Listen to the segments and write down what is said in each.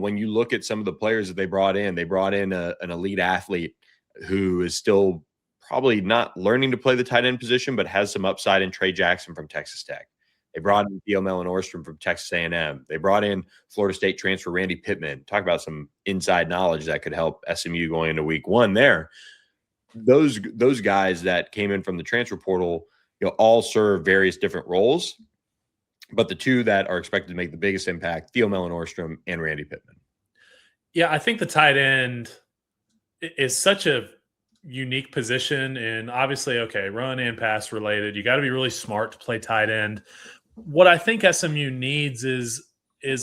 When you look at some of the players that they brought in an elite athlete who is still probably not learning to play the tight end position, but has some upside in Trey Jackson from Texas Tech. They brought in Theo Mellon-Orstrom from Texas A&M. They brought in Florida State transfer Randy Pittman. Talk about some inside knowledge that could help SMU going into week one there. Those guys that came in from the transfer portal, all serve various different roles. But the two that are expected to make the biggest impact, Theo Mellon-Orstrom and Randy Pittman. Yeah, I think the tight end is such a unique position, and obviously, run and pass related. You got to be really smart to play tight end. What I think SMU needs is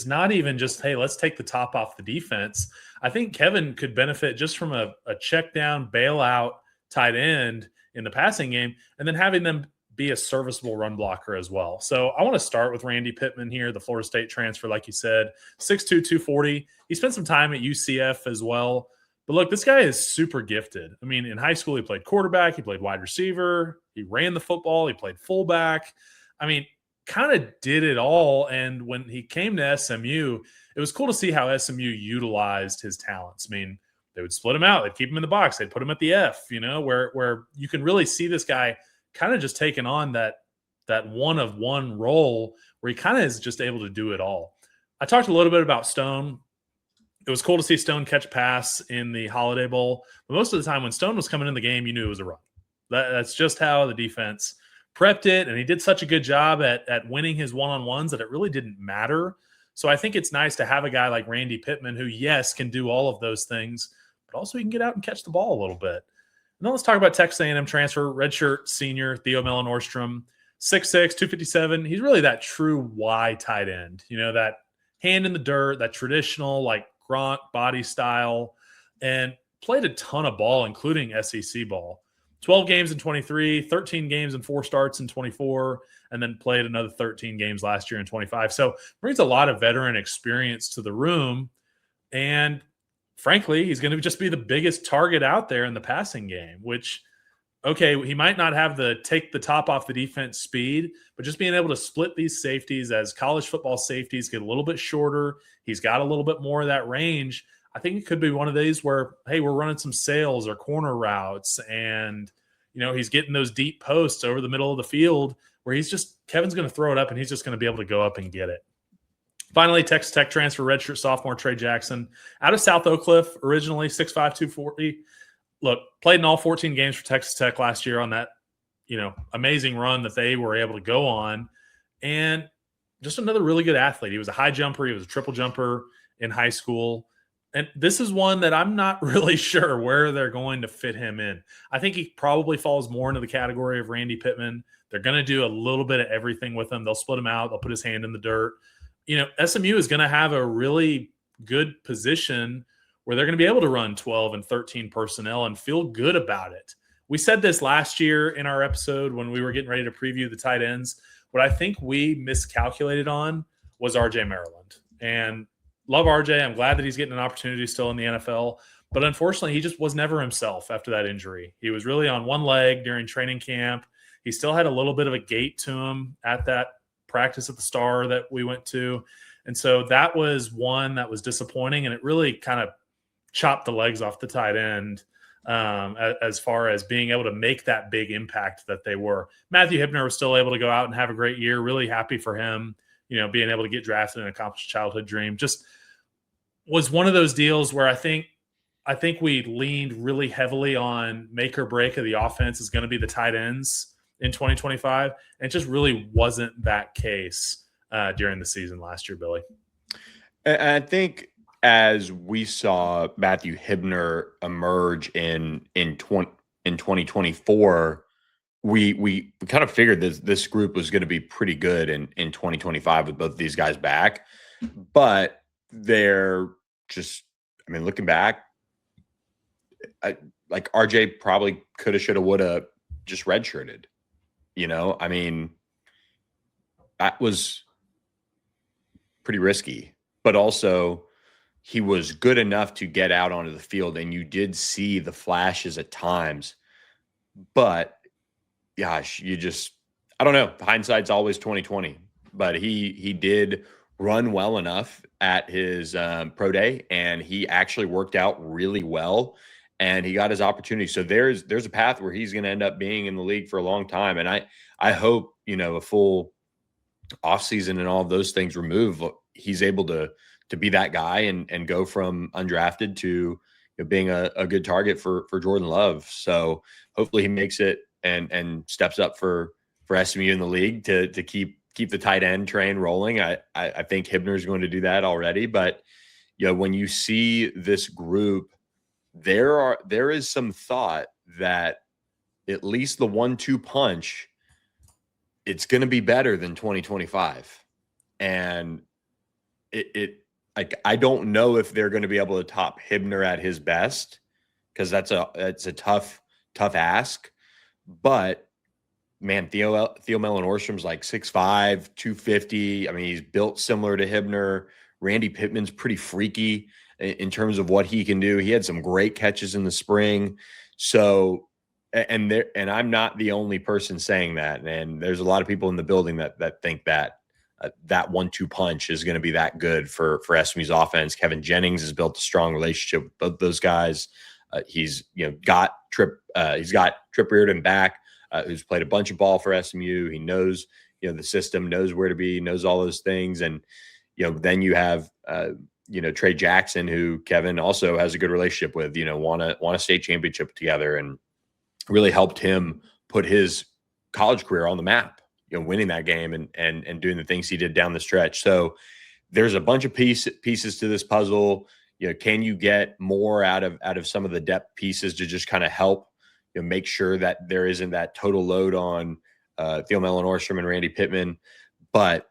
not even just, hey, let's take the top off the defense. I think Kevin could benefit just from a check down bailout tight end in the passing game, and then having them be a serviceable run blocker as well. So I want to start with Randy Pittman here, the Florida State transfer, like you said, 6'2", 240. He spent some time at UCF as well. But look, this guy is super gifted. I mean, in high school, he played quarterback, he played wide receiver, he ran the football, he played fullback. I mean, kind of did it all. And when he came to SMU, it was cool to see how SMU utilized his talents. I mean, they would split him out. They'd keep him in the box. They'd put him at the F, where you can really see this guy kind of just taking on that one-of-one role where he kind of is just able to do it all. I talked a little bit about Stone. It was cool to see Stone catch pass in the Holiday Bowl. But most of the time when Stone was coming in the game, you knew it was a run. That's just how the defense prepped it, and he did such a good job at winning his one-on-ones that it really didn't matter. So I think it's nice to have a guy like Randy Pittman who, yes, can do all of those things, but also he can get out and catch the ball a little bit. And then let's talk about Texas A&M transfer, redshirt senior Theo Mellon-Orstrom, 6'6", 257. He's really that true Y tight end, that hand in the dirt, that traditional like Gronk body style, and played a ton of ball, including SEC ball. 12 games in 23, 13 games and 4 starts in 24, and then played another 13 games last year in 25. So brings a lot of veteran experience to the room, and frankly, he's going to just be the biggest target out there in the passing game, which, he might not have the take the top off the defense speed, but just being able to split these safeties as college football safeties get a little bit shorter, he's got a little bit more of that range. I think it could be one of these where, hey, we're running some sails or corner routes, and, he's getting those deep posts over the middle of the field where Kevin's going to throw it up and he's just going to be able to go up and get it. Finally, Texas Tech transfer redshirt sophomore Trey Jackson out of South Oak Cliff, originally 6'5", 240. Look, played in all 14 games for Texas Tech last year on that, amazing run that they were able to go on. And just another really good athlete. He was a high jumper. He was a triple jumper in high school. And this is one that I'm not really sure where they're going to fit him in. I think he probably falls more into the category of Randy Pittman. They're going to do a little bit of everything with him. They'll split him out. They'll put his hand in the dirt. SMU is going to have a really good position where they're going to be able to run 12 and 13 personnel and feel good about it. We said this last year in our episode when we were getting ready to preview the tight ends. What I think we miscalculated on was RJ Maryland. And love RJ. I'm glad that he's getting an opportunity still in the NFL. But unfortunately, he just was never himself after that injury. He was really on one leg during training camp. He still had a little bit of a gait to him at that practice at the Star that we went to. And so that was one that was disappointing, and it really kind of chopped the legs off the tight end as far as being able to make that big impact that they were. Matthew Hibner was still able to go out and have a great year. Really happy for him, being able to get drafted and accomplish a childhood dream. Just was one of those deals where I think we leaned really heavily on make or break of the offense is going to be the tight ends in 2025. And it just really wasn't that case during the season last year, Billy. I think as we saw Matthew Hibner emerge in 2024, we kind of figured this group was going to be pretty good in 2025 with both these guys back. But they're just, looking back, like RJ probably coulda, shoulda, woulda just redshirted. That was pretty risky, but also he was good enough to get out onto the field, and you did see the flashes at times. But gosh, I don't know. Hindsight's always 20/20. But he did run well enough at his pro day, and he actually worked out really well, and he got his opportunity. So there's a path where he's going to end up being in the league for a long time, and I hope, you know, a full offseason and all of those things removed, he's able to be that guy and go from undrafted to, you know, being a good target for Jordan Love. So hopefully he makes it and steps up for SMU in the league to keep the tight end train rolling. I think Hibner is going to do that already, but you know, when you see this group, there is some thought that at least the 1-2 punch, it's going to be better than 2025. And it like, I don't know if they're going to be able to top Hibner at his best, because that's a tough ask. But man, Theo Mellon-Orstrom's like 6'5", 250. I mean, he's built similar to Hibner. Randy Pittman's pretty freaky in terms of what he can do. He had some great catches in the spring. So, and I'm not the only person saying that. And there's a lot of people in the building that think that that 1-2 punch is going to be that good for SMU's offense. Kevin Jennings has built a strong relationship with both those guys. He's got Trip Reardon back, who's played a bunch of ball for SMU. He knows the system, knows where to be, knows all those things. And then you have Trey Jackson, who Kevin also has a good relationship with. Won a state championship together and really helped him put his college career on the map. Winning that game and doing the things he did down the stretch. So there's a bunch of pieces to this puzzle. Can you get more out of some of the depth pieces to just kind of help make sure that there isn't that total load on Theo Mellon-Orstrom and Randy Pittman? But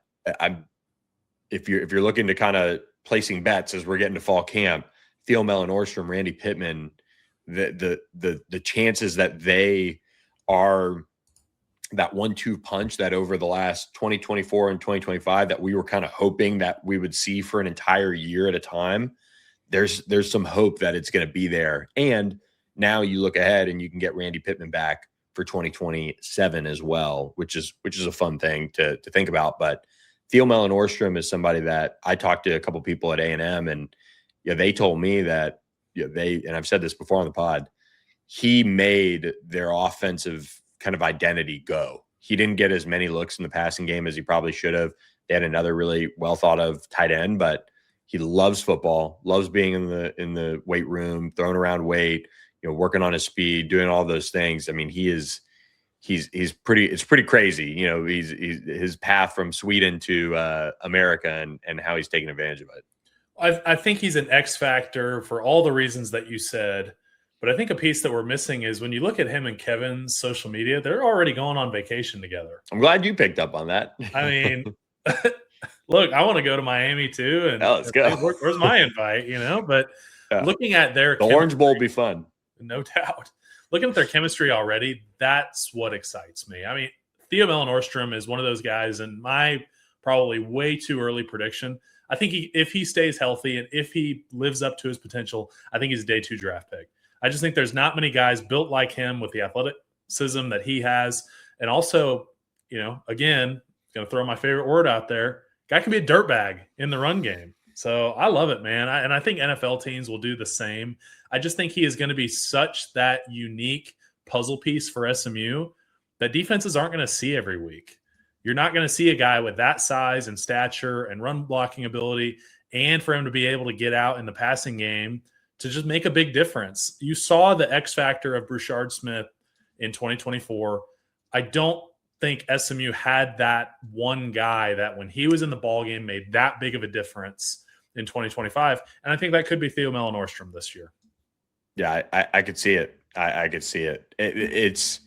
if you're looking to kind of placing bets as we're getting to fall camp, Theo Mellon-Orstrom, Randy Pittman, the chances that they are that 1-2 punch that over the last 2024 and 2025 that we were kind of hoping that we would see for an entire year at a time, there's some hope that it's going to be there. And now you look ahead and you can get Randy Pittman back for 2027 as well, which is a fun thing to think about. But Theo Mellon-Orstrom is somebody that I talked to a couple people at A&M, and they told me that and I've said this before on the pod, he made their offensive kind of identity go. He didn't get as many looks in the passing game as he probably should have. They had another really well thought of tight end, but he loves football, loves being in the weight room, throwing around weight, working on his speed, doing all those things. I mean, he's pretty, it's pretty crazy. He's his path from Sweden to America and how he's taking advantage of it. I think he's an X factor for all the reasons that you said. But I think a piece that we're missing is when you look at him and Kevin's social media, they're already going on vacation together. I'm glad you picked up on that. I mean, look, I want to go to Miami too. And let's go. Where's my invite? But looking at their Orange Bowl will be fun. No doubt. Looking at their chemistry already, that's what excites me. I mean, Theo Mellon-Orstrom is one of those guys, and my probably way too early prediction, I think if he stays healthy and if he lives up to his potential, I think he's a day 2 draft pick. I just think there's not many guys built like him with the athleticism that he has. And also, again, going to throw my favorite word out there, guy can be a dirtbag in the run game. So I love it, man. And I think NFL teams will do the same. I just think he is going to be such that unique puzzle piece for SMU that defenses aren't going to see every week. You're not going to see a guy with that size and stature and run blocking ability, and for him to be able to get out in the passing game to just make a big difference. You saw the X factor of Broussard Smith in 2024. I don't think SMU had that one guy that when he was in the ballgame made that big of a difference in 2025. And I think that could be Theo Mellon-Orstrom this year. Yeah, I could see it. I could see it. It's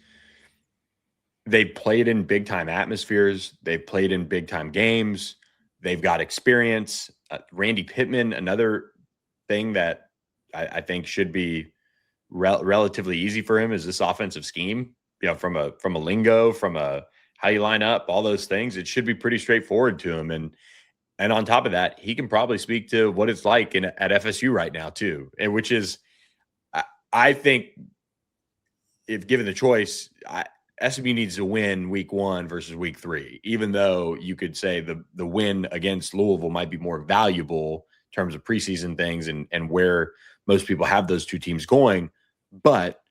they played in big time atmospheres. They've played in big time games. They've got experience. Randy Pittman, another thing that I think should be relatively easy for him is this offensive scheme. From a lingo, from a how you line up, all those things, it should be pretty straightforward to him. And on top of that, he can probably speak to what it's like at FSU right now too, and which is, I think, if given the choice, SMU needs to win week 1 versus week 3, even though you could say the win against Louisville might be more valuable in terms of preseason things and where most people have those two teams going. But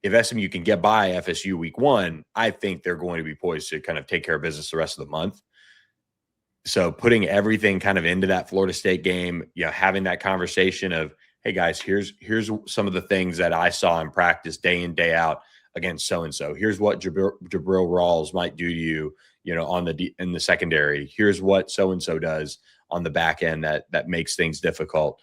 if SMU can get by FSU week 1, I think they're going to be poised to kind of take care of business the rest of the month. So putting everything kind of into that Florida State game, having that conversation of, hey guys, here's some of the things that I saw in practice day in, day out against so-and-so. Here's what Jabril Rawls might do to you, in the secondary. Here's what so-and-so does on the back end that makes things difficult.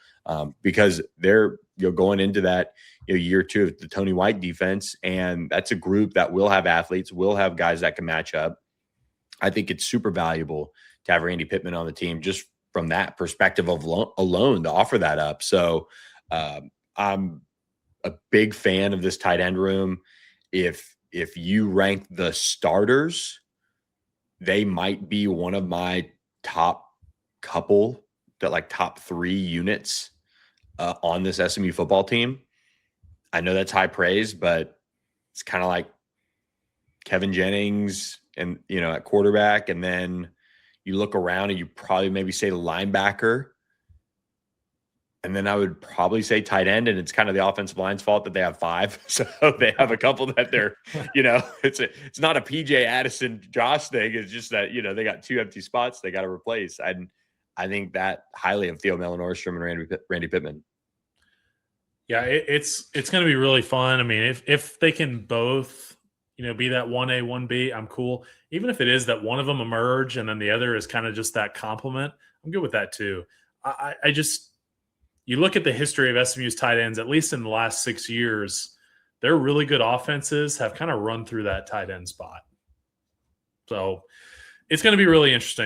Because they're going into that year 2 of the Tony White defense, and that's a group that will have athletes, will have guys that can match up. I think it's super valuable to have Randy Pittman on the team just from that perspective of alone to offer that up. So I'm a big fan of this tight end room. If you rank the starters, they might be one of my top 3 units on this SMU football team. I know that's high praise, but it's kind of like Kevin Jennings and at quarterback, and then you look around and you probably maybe say linebacker, and then I would probably say tight end, and it's kind of the offensive line's fault that they have 5. So they have a couple that they're, it's not a PJ Addison Josh thing. It's just that, they got 2 empty spots they got to replace. And I think that highly of Theo Mellon-Nordstrom and Randy Pittman. Yeah, it's going to be really fun. I mean, if they can both, be that 1A, 1B, I'm cool. Even if it is that one of them emerge and then the other is kind of just that complement, I'm good with that too. I just, you look at the history of SMU's tight ends, at least in the last 6 years, their really good offenses have kind of run through that tight end spot. So it's going to be really interesting.